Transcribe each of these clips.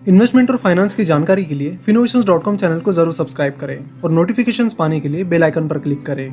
Investment और finance की जानकारी के लिए Finnovations.com चैनल को जरूर सब्सक्राइब करें और नोटिफिकेशंस पाने के लिए बेल आइकन पर क्लिक करें।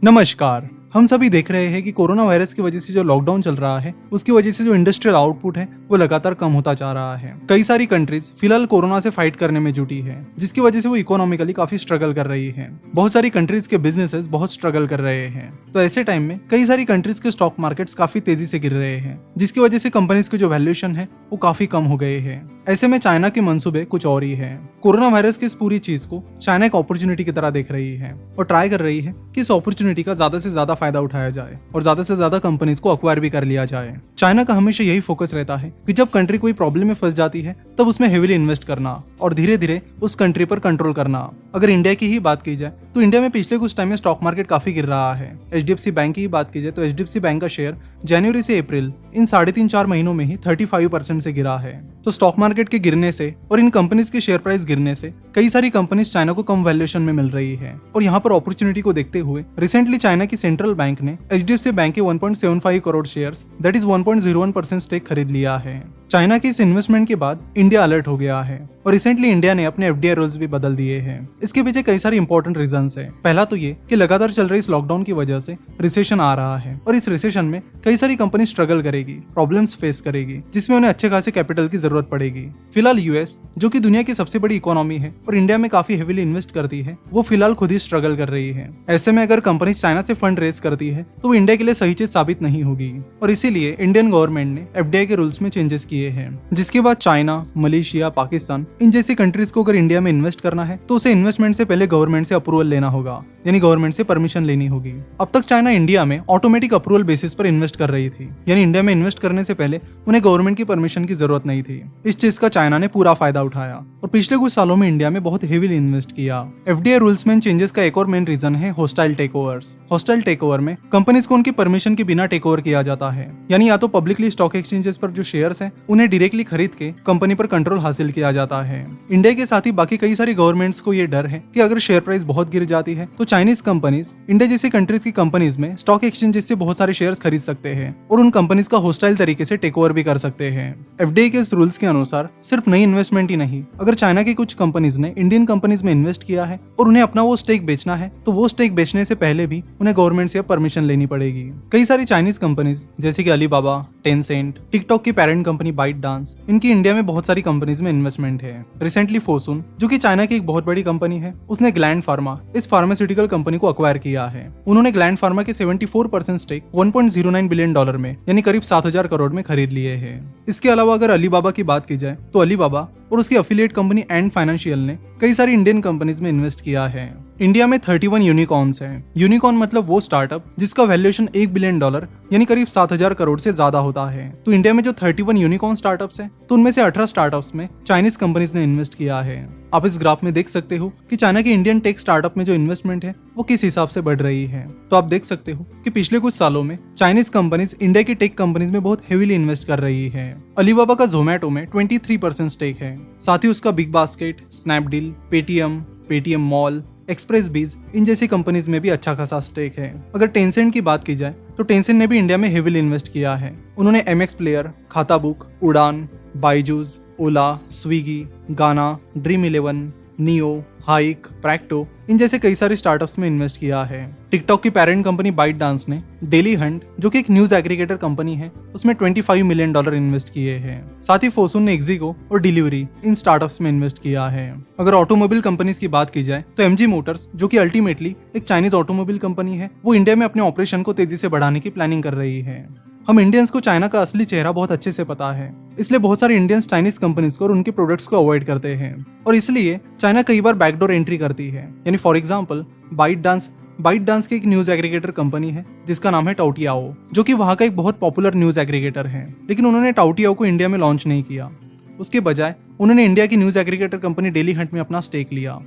नमस्कार। हम सभी देख रहे हैं कि कोरोना वायरस की वजह से जो लॉकडाउन चल रहा है उसकी वजह से जो इंडस्ट्रियल आउटपुट है वो लगातार कम होता जा रहा है। कई सारी कंट्रीज फिलहाल कोरोना से फाइट करने में जुटी है, जिसकी वजह से वो इकोनॉमिकली काफी स्ट्रगल कर रही है। बहुत सारी कंट्रीज के बिजनेसेस बहुत स्ट्रगल कर रहे हैं। तो ऐसे टाइम में कई सारी कंट्रीज के स्टॉक मार्केट्स काफी तेजी से गिर रहे हैं, जिसकी वजह से कंपनीज के जो वैल्यूएशन है वो काफी कम हो गए हैं। ऐसे में चाइना के मंसूबे कुछ और ही है। कोरोना वायरस की इस पूरी चीज को चाइना एक अपॉर्चुनिटी की तरह देख रही है और ट्राई कर रही है कि इस अपॉर्चुनिटी का ज्यादा से ज्यादा फायदा उठाया जाए और ज्यादा से ज्यादा कंपनीज को अक्वायर भी कर लिया जाए। चाइना का हमेशा यही फोकस रहता है कि जब कंट्री कोई प्रॉब्लम में फंस जाती है तब उसमें हेवीली इन्वेस्ट करना और धीरे धीरे उस कंट्री पर कंट्रोल करना। अगर इंडिया की ही बात की जाए तो इंडिया में पिछले कुछ टाइम में स्टॉक मार्केट काफी गिर रहा है। HDFC बैंक की ही बात की जाए तो HDFC बैंक का शेयर जनवरी से अप्रैल इन 3.5-4 महीनों में ही 35% से गिरा है। तो स्टॉक मार्केट के गिरने से और इन कंपनीज के शेयर प्राइस गिरने से कई सारी कंपनीज चाइना को कम वैल्यूएशन में मिल रही है। और यहाँ पर अपॉर्चुनिटी को देखते हुए रिसेंटली चाइना की सेंट्रल बैंक ने HDFC बैंक के 1.75 crore shares that is 1.01% stake खरीद लिया है। चाइना के इस इन्वेस्टमेंट के बाद इंडिया अलर्ट हो गया है और रिसेंटली इंडिया ने अपने FDI रूल्स भी बदल दिए हैं। इसके पीछे कई सारे इंपॉर्टेंट रीजंस है। पहला तो ये कि लगातार चल रही इस लॉकडाउन की वजह से रिसेशन आ रहा है और इस रिसेशन में कई सारी कंपनी स्ट्रगल करेगी, प्रॉब्लम्स फेस करेगी, जिसमें उन्हें अच्छे खासे कैपिटल की जरूरत पड़ेगी। फिलहाल US जो कि दुनिया की सबसे बड़ी इकोनॉमी है और इंडिया में काफी हेवीली इन्वेस्ट करती है, वो फिलहाल खुद ही स्ट्रगल कर रही है। ऐसे में अगर कंपनी चाइना से फंड रेज करती है तो वो इंडिया के लिए सही चीज साबित नहीं होगी और इसीलिए इंडियन गवर्नमेंट ने FDI के रूल्स में चेंजेस किए हैं। जिसके बाद चाइना, मलेशिया, पाकिस्तान इन जैसी कंट्रीज को अगर इंडिया में इन्वेस्ट करना है तो उसे इन्वेस्टमेंट से पहले गवर्नमेंट से अप्रूवल लेना होगा, यानी गवर्नमेंट से परमिशन लेनी होगी। अब तक चाइना इंडिया में ऑटोमेटिक अप्रूवल बेसिस पर इन्वेस्ट कर रही थी, यानी इंडिया में इन्वेस्ट करने से पहले उन्हें गवर्नमेंट की परमिशन की जरूरत नहीं थी। इस चीज का चाइना ने पूरा फायदा उठाया और पिछले कुछ सालों में इंडिया में बहुत हेवीली इन्वेस्ट किया। FDI रूल्स में इन चेंजेस का एक और मेन रीजन है हॉस्टाइल टेकओवर्स। हॉस्टाइल टेकओवर में कंपनीज को उनकी परमिशन के बिना टेकओवर किया जाता है, यानी या तो पब्लिकली स्टॉक एक्सचेंजेस पर जो शेयर्स हैं उन्हें डायरेक्टली खरीद के कंपनी पर कंट्रोल हासिल किया जाता है। इंडिया के साथ ही बाकी कई सारी गवर्नमेंट्स को ये डर है कि अगर शेयर प्राइस बहुत गिर जाती है तो चाइनीज कंपनीज इंडिया जैसी कंट्रीज की कंपनीज में स्टॉक एक्सचेंजेस से बहुत सारे शेयर्स खरीद सकते हैं और उन कंपनीज का हॉस्टाइल तरीके से टेक ओवर भी कर सकते हैं। FDI के इस रूल्स के अनुसार सिर्फ नई इन्वेस्टमेंट ही नहीं, अगर चाइना की कुछ कंपनीज ने इंडियन कंपनीज में इन्वेस्ट किया है और उन्हें अपना वो स्टेक बेचना है तो वो स्टेक बेचने से पहले भी उन्हें गवर्नमेंट से परमिशन लेनी पड़ेगी। कई सारी चाइनीज कंपनीज जैसे कि अलीबाबा, टेंसेंट, टिकटॉक की पेरेंट कंपनी बाइट डांस, इनकी इंडिया में बहुत सारी कंपनीज में इन्वेस्टमेंट है। रिसेंटली फोसुन जो कि चाइना की एक बहुत बड़ी कंपनी है, उसने ग्लैंड फार्मा इस फार्मास्यूटिकल कंपनी को अक्वायर किया है। उन्होंने ग्लैंड फार्मा के 74% स्टेक $1.09 बिलियन में यानी करीब 7,000 करोड़ में खरीद लिए हैं। इसके अलावा अगर अलीबाबा की बात की जाए तो अलीबाबा और उसकी एफिलिएट कंपनी एंड फाइनेंशियल ने कई सारी इंडियन कंपनीज में इन्वेस्ट किया है। इंडिया में 31 यूनिकॉर्न्स हैं। यूनिकॉर्न मतलब वो स्टार्टअप जिसका वैल्यूएशन $1 बिलियन यानी करीब 7,000 करोड़ से ज्यादा होता है। तो इंडिया में जो 31 यूनिकॉर्न स्टार्टअप्स हैं तो उनमें से 18 स्टार्टअप्स में चाइनीज कंपनीज ने इन्वेस्ट किया है। आप इस ग्राफ में देख सकते हो कि चाइना के इंडियन टेक स्टार्टअप में जो इन्वेस्टमेंट है वो किस हिसाब से बढ़ रही है। तो आप देख सकते हो कि पिछले कुछ सालों में चाइनीज कंपनीज इंडिया की टेक कंपनीज में बहुत हेवीली इन्वेस्ट कर रही है। अलीबाबा का जोमैटो में 23% स्टेक है। साथ ही उसका big basket, Snapdeal, Paytm mall, express बीज इन जैसी कंपनीज में भी अच्छा खासा स्टेक है। अगर टेंसेंट की बात की जाए तो टेंसेंट ने भी इंडिया में हेवीली इन्वेस्ट किया है। उन्होंने MX प्लेयर, खाता बुक, उड़ान, बाइजूस, ओला, स्विगी, गाना, ड्रीम11, नियो, हाइक, प्रैक्टो इन जैसे कई सारे स्टार्टअप्स में इन्वेस्ट किया है। टिकटॉक की पेरेंट कंपनी बाइट डांस ने डेली हंट जो कि एक न्यूज एग्रीगेटर कंपनी है उसमें $25 मिलियन इन्वेस्ट किए हैं। साथ ही फोसुन ने एक्जिगो और डिलीवरी इन स्टार्टअप्स में इन्वेस्ट किया है। अगर ऑटोमोबाइल कंपनीज की बात की जाए तो MG मोटर्स जो कि अल्टीमेटली एक चाइनीज ऑटोमोबाइल कंपनी है, वो इंडिया में अपने ऑपरेशन को तेजी से बढ़ाने की प्लानिंग कर रही है। हम इंडियंस को चाइना का असली चेहरा बहुत अच्छे से पता है, इसलिए बहुत सारे इंडियंस चाइनीज कंपनीज को और उनके प्रोडक्ट्स को अवॉइड करते हैं और इसलिए चाइना कई बार बैकडोर एंट्री करती है। यानी फॉर एग्जांपल बाइट डांस की एक न्यूज एग्रीगेटर कंपनी है जिसका नाम है टाओटियाओ, जो कि वहां का एक बहुत पॉपुलर न्यूज एग्रीगेटर है, लेकिन उन्होंने टाओटियाओ को इंडिया में लॉन्च नहीं किया। उसके बजाय उन्होंने इंडिया की news aggregator company daily Hunt में अपना स्टेक लिया।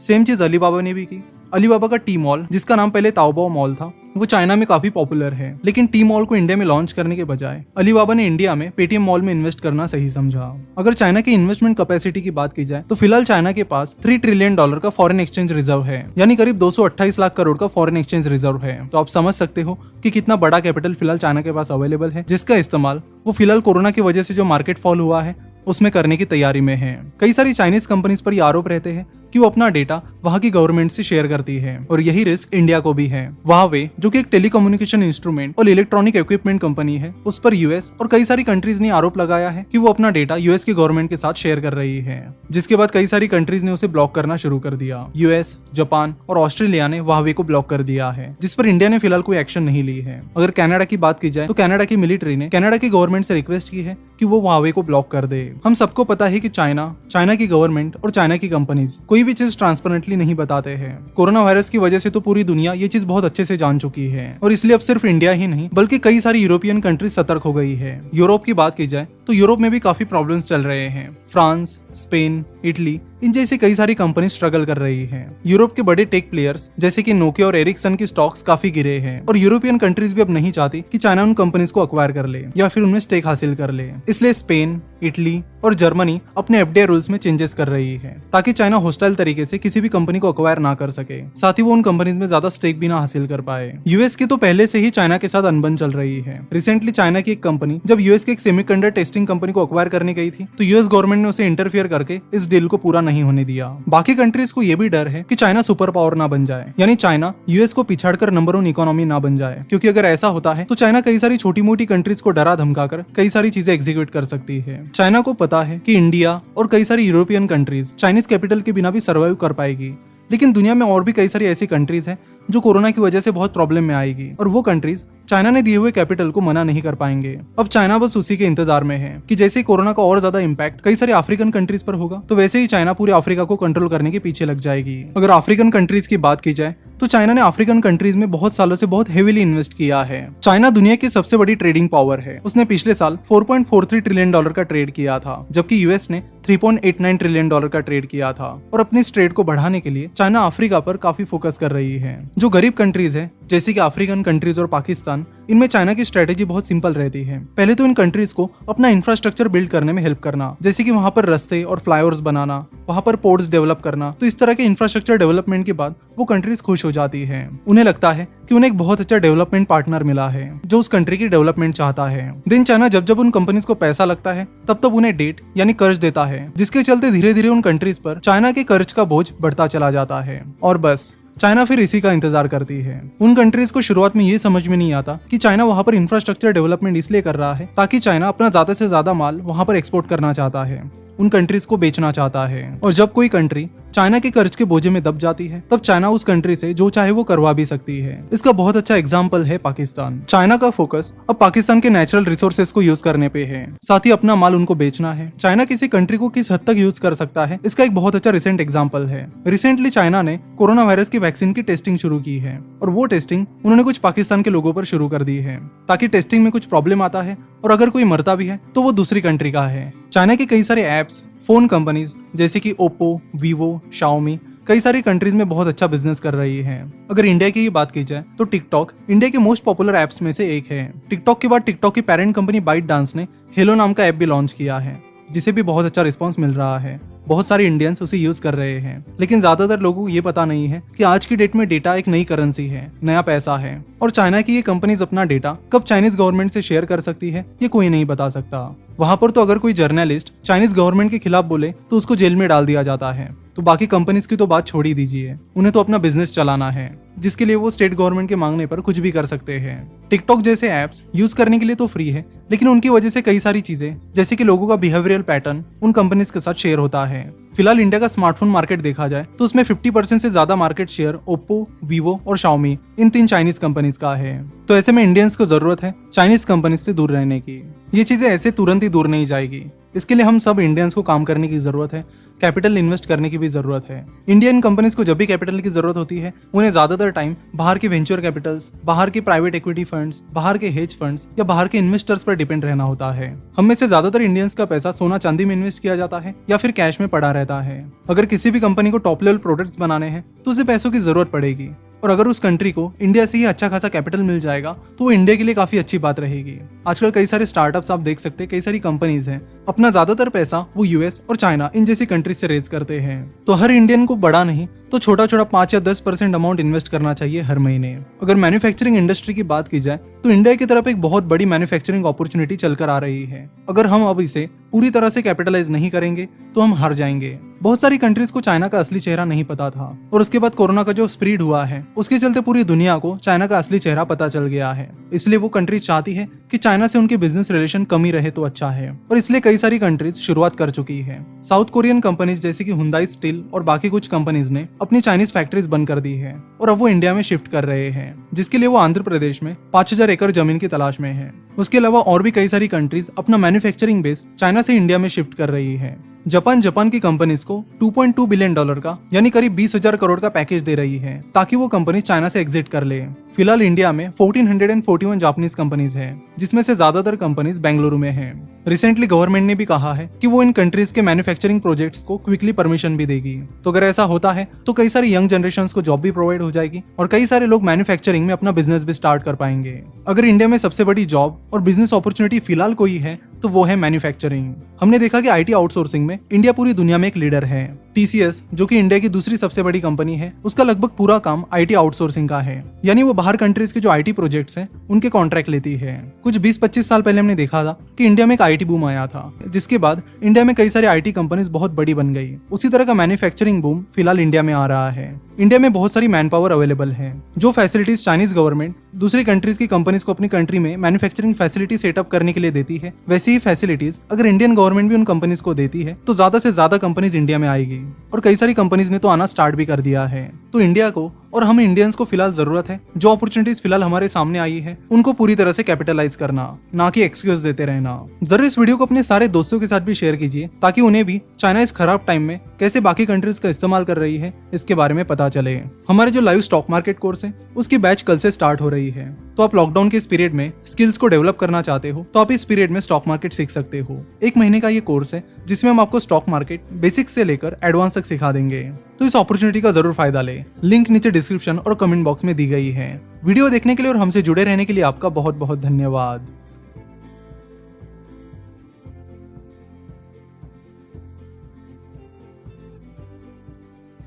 सेम चीज अलीबाबा ने भी की। अलीबाबा का टी मॉल जिसका नाम पहले ताओबाओ मॉल था, वो चाइना में काफी पॉपुलर है, लेकिन टी मॉल को इंडिया में लॉन्च करने के बजाय अलीबाबा ने इंडिया में पेटीएम मॉल में इन्वेस्ट करना सही समझा। अगर चाइना की इन्वेस्टमेंट कैपेसिटी की बात की जाए तो फिलहाल चाइना के पास $3 ट्रिलियन का फॉरेन एक्सचेंज रिजर्व है, यानी करीब 228 लाख करोड़ का फॉरेन एक्सचेंज रिजर्व है। तो आप समझ सकते हो कि कितना बड़ा कैपिटल फिलहाल चाइना के पास अवेलेबल है, जिसका इस्तेमाल वो फिलहाल कोरोना की वजह से जो मार्केट फॉल हुआ है उसमें करने की तैयारी में है। कई सारी चाइनीज कंपनीज पर ये आरोप रहते हैं कि वो अपना डेटा वहां की गवर्नमेंट से शेयर करती है, और यही रिस्क इंडिया को भी है। Huawei, जो कि एक टेलीकम्युनिकेशन इंस्ट्रूमेंट और इलेक्ट्रॉनिक इक्विपमेंट कंपनी है, उस पर यूएस और कई सारी कंट्रीज ने आरोप लगाया है कि वो अपना डेटा यूएस की गवर्नमेंट के साथ शेयर कर रही है, जिसके बाद कई सारी कंट्रीज ने उसे ब्लॉक करना शुरू कर दिया। यूएस, जापान और ऑस्ट्रेलिया ने Huawei को ब्लॉक कर दिया है, जिस पर इंडिया ने फिलहाल कोई एक्शन नहीं ली है। अगर कनाडा की बात की जाए तो कनाडा की मिलिट्री ने कनाडा की गवर्नमेंट से रिक्वेस्ट की है कि वो Huawei को ब्लॉक कर दे। हम सबको पता है कि चाइना की गवर्नमेंट और चाइना की कंपनीज कोई भी चीज ट्रांसपेरेंटली नहीं बताते हैं। कोरोना वायरस की वजह से तो पूरी दुनिया ये चीज बहुत अच्छे से जान चुकी है, और इसलिए अब सिर्फ इंडिया ही नहीं बल्कि कई सारी यूरोपियन कंट्रीज सतर्क हो गई है। यूरोप की बात की जाए तो यूरोप में भी काफी प्रॉब्लम्स चल रहे हैं। फ्रांस, स्पेन, इटली, इन जैसी कई सारी कंपनी स्ट्रगल कर रही हैं। यूरोप के बड़े टेक प्लेयर्स जैसे कि नोकिया और एरिक्सन की स्टॉक्स काफी गिरे हैं, और यूरोपियन कंट्रीज भी अब नहीं चाहती कि चाइना उन कंपनीज को अक्वायर कर ले या फिर उनमें स्टेक हासिल कर ले। इसलिए स्पेन, इटली और जर्मनी अपने एफडीआई रूल्स में चेंजेस कर रही है, ताकि चाइना होस्टाइल तरीके से किसी भी कंपनी को अक्वायर ना कर सके, साथ ही वो उन कंपनीज में ज्यादा स्टेक भी ना हासिल कर पाए। यूएस की तो पहले से ही चाइना के साथ अनबन चल रही है। रिसेंटली चाइना की एक कंपनी जब यूएस के एक सेमीकंडक्टर टेस्टिंग कंपनी को अक्वायर करने गई थी, तो यूएस गवर्नमेंट ने उसे इंटरफियर करके इस डील को पूरा नहीं होने दिया। बाकी कंट्रीज को ये भी डर है कि चाइना सुपर पावर ना बन जाए, यानी चाइना यूएस को पिछाड़कर नंबर 1 इकोनॉमी ना बन जाए, क्योंकि अगर ऐसा होता है तो चाइना कई सारी छोटी मोटी कंट्रीज को डरा धमकाकर कई सारी चीजें एग्जीक्यूट कर सकती है। चाइना को पता है कि इंडिया और कई सारी यूरोपियन कंट्रीज चाइनीज कैपिटल के बिना भी सर्वाइव कर पाएगी, लेकिन दुनिया में और भी कई सारी ऐसी कंट्रीज हैं जो कोरोना की वजह से बहुत प्रॉब्लम में आएगी, और वो कंट्रीज चाइना ने दिए हुए कैपिटल को मना नहीं कर पाएंगे। अब चाइना बस उसी के इंतजार में है कि जैसे कोरोना का और ज्यादा इम्पैक्ट कई सारे अफ्रीकन कंट्रीज पर होगा, तो वैसे ही चाइना पूरे अफ्रीका को कंट्रोल करने के पीछे लग जाएगी। अगर अफ्रीकन कंट्रीज की बात की जाए तो चाइना ने अफ्रीकन कंट्रीज में बहुत सालों से बहुत हेवीली इन्वेस्ट किया है। चाइना दुनिया की सबसे बड़ी ट्रेडिंग पावर है। उसने पिछले साल $4.43 ट्रिलियन का ट्रेड किया था, जबकि यूएस ने $3.89 ट्रिलियन का ट्रेड किया था। और अपनी इस ट्रेड को बढ़ाने के लिए चाइना अफ्रीका पर काफी फोकस कर रही है। जो गरीब कंट्रीज है जैसे कि अफ्रीकन कंट्रीज और पाकिस्तान, इनमें चाइना की स्ट्रेटेजी बहुत सिंपल रहती है। पहले तो इन कंट्रीज को अपना इंफ्रास्ट्रक्चर बिल्ड करने में हेल्प करना, जैसे कि वहां पर रास्ते और फ्लाईओवर्स बनाना, वहां पर पोर्ट्स डेवलप करना। तो इस तरह के इंफ्रास्ट्रक्चर डेवलपमेंट के बाद वो कंट्रीज खुश हो जाती है। उन्हें लगता है कि उन्हें एक बहुत अच्छा डेवलपमेंट पार्टनर मिला है जो उस कंट्री की डेवलपमेंट चाहता है। देन चाइना जब जब उन कंपनीज को पैसा लगता है तब तब उन्हें डेट यानी कर्ज देता है, जिसके चलते धीरे धीरे उन कंट्रीज पर चाइना के कर्ज का बोझ बढ़ता चला जाता है। और बस चाइना फिर इसी का इंतजार करती है। उन कंट्रीज को शुरुआत में ये समझ में नहीं आता कि चाइना वहां पर इंफ्रास्ट्रक्चर डेवलपमेंट इसलिए कर रहा है ताकि चाइना अपना ज्यादा से ज्यादा माल वहां पर एक्सपोर्ट करना चाहता है, उन कंट्रीज को बेचना चाहता है। और जब कोई कंट्री चाइना के कर्ज के बोझे में दब जाती है तब चाइना उस कंट्री से जो चाहे वो करवा भी सकती है। इसका बहुत अच्छा एग्जांपल है पाकिस्तान। चाइना का फोकस अब पाकिस्तान के नेचुरल रिसोर्सेज को यूज करने पे है, साथ ही अपना माल उनको बेचना है। चाइना किसी कंट्री को किस हद तक यूज कर सकता है, इसका एक बहुत अच्छा रिसेंट एग्जाम्पल है। रिसेंटली चाइना ने कोरोना वायरस की वैक्सीन की टेस्टिंग शुरू की है, और वो टेस्टिंग उन्होंने कुछ पाकिस्तान के लोगों पर शुरू कर दी है, ताकि टेस्टिंग में कुछ प्रॉब्लम आता है और अगर कोई मरता भी है तो वो दूसरी कंट्री का है। चाइना के कई सारे एप्स, फोन कंपनीज जैसे कि ओप्पो, वीवो, शाओमी कई सारी कंट्रीज में बहुत अच्छा बिजनेस कर रही है। अगर इंडिया की बात की जाए तो टिकटॉक इंडिया के मोस्ट पॉपुलर एप्स में से एक है। टिकटॉक के बाद टिकटॉक की पेरेंट कंपनी बाइट डांस ने हेलो नाम का ऐप भी लॉन्च किया है, जिसे भी बहुत अच्छा रिस्पांस मिल रहा है। बहुत सारे इंडियंस उसे यूज कर रहे हैं, लेकिन ज्यादातर लोगों को ये पता नहीं है कि आज की डेट में डेटा एक नई करेंसी है, नया पैसा है, और चाइना की ये कंपनीज अपना डेटा कब चाइनीज गवर्नमेंट से शेयर कर सकती है ये कोई नहीं बता सकता। वहां पर तो अगर कोई जर्नलिस्ट चाइनीज गवर्नमेंट के खिलाफ बोले तो उसको जेल में डाल दिया जाता है। तो बाकी कंपनीज की तो बात छोड़ ही दीजिए, उन्हें तो अपना बिजनेस चलाना है, जिसके लिए वो स्टेट गवर्नमेंट के मांगने पर कुछ भी कर सकते हैं। टिकटॉक जैसे एप्स यूज करने के लिए तो फ्री है, लेकिन उनकी वजह से कई सारी चीजें जैसे कि लोगों का बिहेवियरल पैटर्न उन कंपनीज के साथ शेयर होता है। फिलहाल इंडिया का स्मार्टफोन मार्केट देखा जाए तो उसमें 50% से ज्यादा मार्केट शेयर ओप्पो, वीवो और शाओमी इन 3 चाइनीज कंपनीज का है। तो ऐसे में इंडियंस को जरूरत है चाइनीज कंपनीज से दूर रहने की। ये चीजें ऐसे तुरंत ही दूर नहीं जाएगी, इसके लिए हम सब इंडियंस को काम करने की जरूरत है, कैपिटल इन्वेस्ट करने की भी जरूरत है। इंडियन कंपनीज को जब भी कैपिटल की जरूरत होती है उन्हें ज्यादातर टाइम बाहर के वेंचर कैपिटल्स, बाहर के प्राइवेट इक्विटी फंड्स, बाहर के हेज फंड्स या बाहर के इन्वेस्टर्स पर डिपेंड रहना होता है। हम में से ज्यादातर इंडियंस का पैसा सोना चांदी में इन्वेस्ट किया जाता है या फिर कैश में पड़ा रहता है। अगर किसी भी कंपनी को टॉप लेवल प्रोडक्ट्स बनाने हैं तो उसे पैसों की जरूरत पड़ेगी, और अगर उस कंट्री को इंडिया से ही अच्छा खासा कैपिटल मिल जाएगा तो वो इंडिया के लिए काफी अच्छी बात रहेगी। आजकल कई सारे स्टार्टअप्स आप देख सकते हैं, कई सारी कंपनीज हैं, अपना ज्यादातर पैसा वो यूएस और चाइना इन जैसी कंट्रीज से रेज करते हैं। तो हर इंडियन को बड़ा नहीं तो छोटा छोटा 5 या 10% अमाउंट इन्वेस्ट करना चाहिए हर महीने। अगर मैन्युफैक्चरिंग इंडस्ट्री की बात की जाए तो इंडिया की तरफ एक बहुत बड़ी मैन्युफैक्चरिंग अपॉर्चुनिटी चलकर आ रही है। अगर हम अब इसे पूरी तरह से कैपिटलाइज नहीं करेंगे तो हम हार जाएंगे। बहुत सारी कंट्रीज को चाइना का असली चेहरा नहीं पता था और उसके बाद कोरोना का जो स्प्रेड हुआ है उसके चलते पूरी दुनिया को चाइना का असली चेहरा पता चल गया है। इसलिए वो कंट्री चाहती है कि चाइना से उनके बिजनेस रिलेशन कम ही रहे तो अच्छा है और इसलिए कई सारी कंट्रीज शुरुआत कर चुकी है। साउथ कोरियन कंपनीज जैसे कि हुंडई स्टील और बाकी कुछ कंपनीज ने अपनी चाइनीज फैक्ट्रीज बंद कर दी है और अब वो इंडिया में शिफ्ट कर रहे हैं, जिसके लिए वो आंध्र प्रदेश में 5000 एकड़ जमीन की तलाश में है। उसके अलावा और भी कई सारी कंट्रीज अपना मैन्युफैक्चरिंग बेस चाइना से इंडिया में शिफ्ट कर रही है। जापान की कंपनीज को $2.2 बिलियन का यानी करीब 20,000 करोड़ का पैकेज दे रही है ताकि वो कंपनी चाइना से एग्जिट कर ले। फिलहाल इंडिया में 1441 जापानीज कंपनीज हैं, जिसमें से ज्यादातर कंपनीज बेंगलुरु में हैं। रिसेंटली गवर्नमेंट ने भी कहा है कि वो इन कंट्रीज के मैन्युफैक्चरिंग प्रोजेक्ट्स को क्विकली परमिशन भी देगी। तो अगर ऐसा होता है तो कई सारी यंग जनरेशन को जॉब भी प्रोवाइड हो जाएगी और कई सारे लोग मैन्युफैक्चरिंग में अपना बिजनेस भी स्टार्ट कर पाएंगे। अगर इंडिया में सबसे बड़ी जॉब और बिजनेस अपॉर्चुनिटी फिलहाल कोई है तो वो है मैन्युफैक्चरिंग। हमने देखा कि आईटी आउटसोर्सिंग में इंडिया पूरी दुनिया में एक लीडर है। टीसीएस जो कि इंडिया की दूसरी सबसे बड़ी कंपनी है, उसका लगभग पूरा काम आईटी आउटसोर्सिंग का है, यानी वो बाहर कंट्रीज के जो आईटी प्रोजेक्ट्स हैं उनके कॉन्ट्रैक्ट लेती है। कुछ 20-25 साल पहले हमने देखा था कि इंडिया में एक आईटी बूम आया था, जिसके बाद इंडिया में कई सारी आईटी कंपनीज बहुत बड़ी बन गई। उसी तरह का मैन्युफैक्चरिंग बूम फिलहाल इंडिया में आ रहा है। इंडिया में बहुत सारी मैन पावर अवेलेबल है। जो फैसिलिटीज चाइनीज गवर्नमेंट दूसरी कंट्रीज की कंपनीज को अपनी कंट्री में मैन्युफैक्चरिंग फैसिलिटी सेटअप करने के लिए देती है, वैसी ही फैसिलिटीज अगर इंडियन गवर्नमेंट भी उन कंपनीज को देती है तो ज्यादा से ज्यादा कंपनीज इंडिया में आएगी और कई सारी कंपनीज ने तो आना स्टार्ट भी कर दिया है। तो इंडिया को और हम इंडियंस को फिलहाल जरूरत है जो अपॉर्चुनिटीज फिलहाल हमारे सामने आई है उनको पूरी तरह से कैपिटलाइज करना, ना कि एक्सक्यूज देते रहना। जरूर इस वीडियो को अपने सारे दोस्तों के साथ भी शेयर कीजिए ताकि उन्हें भी चाइना इस खराब टाइम में कैसे बाकी कंट्रीज का इस्तेमाल कर रही है इसके बारे में पता चले। हमारे जो लाइव स्टॉक मार्केट कोर्स है उसकी बैच कल से स्टार्ट हो रही है। तो आप लॉकडाउन के इस पीरियड में स्किल्स को डेवलप करना चाहते हो तो आप इस पीरियड में स्टॉक मार्केट सीख सकते हो। 1 महीने का ये कोर्स है जिसमें हम आपको स्टॉक मार्केट बेसिक से लेकर एडवांस तक सिखा देंगे। तो इस अपॉर्चुनिटी का जरूर फायदा ले। लिंक नीचे डिस्क्रिप्शन और कमेंट बॉक्स में दी गई है। वीडियो देखने के लिए और हमसे जुड़े रहने के लिए आपका बहुत बहुत धन्यवाद।